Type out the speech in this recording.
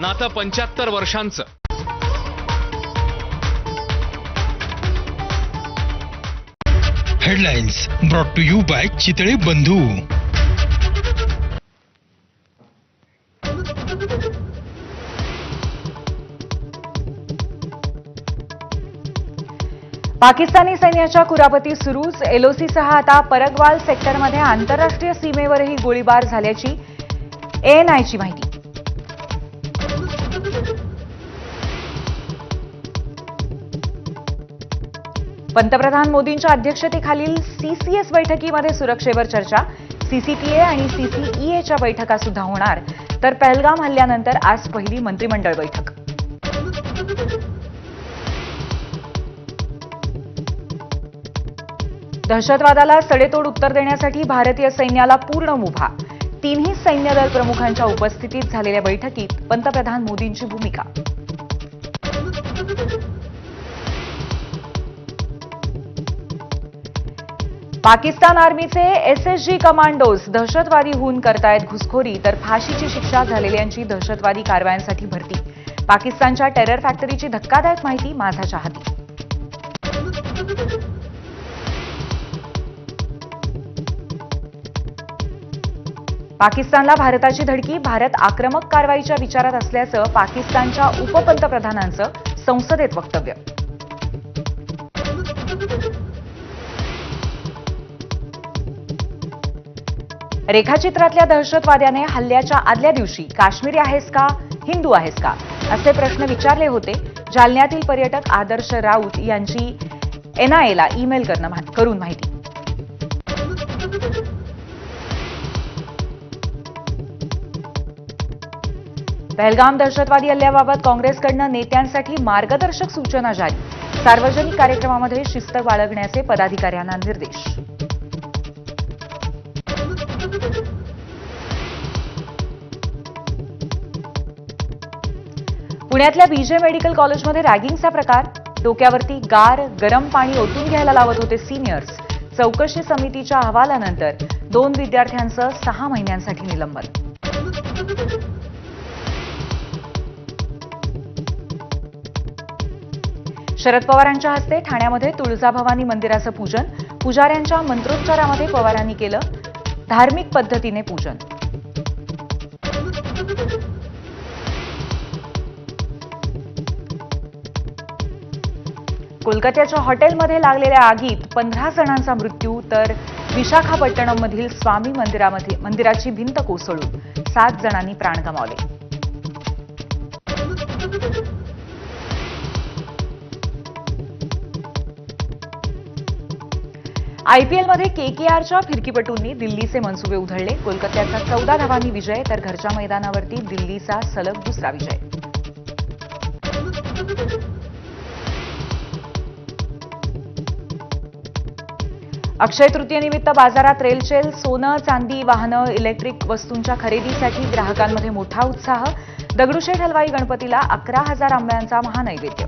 नातं 75 वर्षांचं. Headlines brought to you by Chitale Bandhu. Pakistani सैन्याच्या कुरापती सुरूच. एलओसीसह आता परगवाल सेक्टरमध्ये आंतरराष्ट्रीय सीमेवरही गोळीबार झाल्याची एएनआयची माहिती. पंतप्रधान मोदींच्या अध्यक्षतेखालील सीसीएस बैठकीमध्ये सुरक्षेवर चर्चा. सीसीटीए आणि सीसीईएच्या बैठका सुद्धा होणार. तर पहलगाम हल्ल्यानंतर आज पहिली मंत्रिमंडळ बैठक. दहशतवादाला सडेतोड उत्तर देण्यासाठी भारतीय सैन्याला पूर्ण मुभा. तिन्ही सैन्य दल प्रमुखांच्या उपस्थितीत झालेल्या बैठकीत पंतप्रधान मोदींची भूमिका. पाकिस्तान आर्मीचे एसएसजी कमांडोज दहशतवादी होऊन करतायत घुसखोरी. तर फाशीची शिक्षा झालेल्यांची दहशतवादी कारवायांसाठी भरती. पाकिस्तानच्या टेरर फॅक्टरीची धक्कादायक माहिती माझाच्या हाती. पाकिस्तानला भारताची धडकी. भारत आक्रमक कारवाईच्या विचारात असल्याचं पाकिस्तानच्या उपपंतप्रधानांचं संसदेत वक्तव्य. रेखाचित्रातल्या दहशतवाद्याने हल्ल्याच्या आदल्या दिवशी काश्मीरी आहेस का, हिंदू आहेस का असे प्रश्न विचारले होते. जालन्यातील पर्यटक आदर्श राऊत यांची एनआयएला ईमेल करून माहिती. पहलगाम दहशतवादी हल्ल्याबाबत काँग्रेसकडून नेत्यांसाठी मार्गदर्शक सूचना जारी. सार्वजनिक कार्यक्रमामध्ये शिस्त बाळगण्याचे पदाधिकाऱ्यांना निर्देश. पुण्यातल्या बीजे मेडिकल कॉलेजमध्ये रॅगिंगचा प्रकार. डोक्यावरती गरम पाणी ओतून घ्यायला लावत होते सिनियर्स. चौकशी समितीच्या अहवालानंतर 2 विद्यार्थ्यांचं 6 महिन्यांसाठी निलंबन. शरद पवारांच्या हस्ते ठाण्यामध्ये तुळजाभवानी मंदिराचं पूजन. पुजाऱ्यांच्या मंत्रोच्चारामध्ये पवारांनी केलं धार्मिक पद्धतीने पूजन. कोलकात्याच्या हॉटेलमध्ये लागलेल्या आगीत 15 जणांचा मृत्यू. तर विशाखापट्टणममधील स्वामी मंदिराची भिंत कोसळून 7 जणांनी प्राण गमावले. आयपीएलमध्ये केकेआरच्या फिरकीपटूंनी दिल्लीचे मनसुबे उधळले. कोलकात्याचा 14 धावांनी विजय. तर घरच्या मैदानावरती दिल्लीचा सलग दुसरा विजय. अक्षय तृतीयेनिमित्त बाजारात रेलचेल. सोनं, चांदी, वाहनं, इलेक्ट्रिक वस्तूंच्या खरेदीसाठी ग्राहकांमध्ये मोठा उत्साह. दगडूशेठ हलवाई गणपतीला 11,000 आंब्यांचा महानैवेद्य.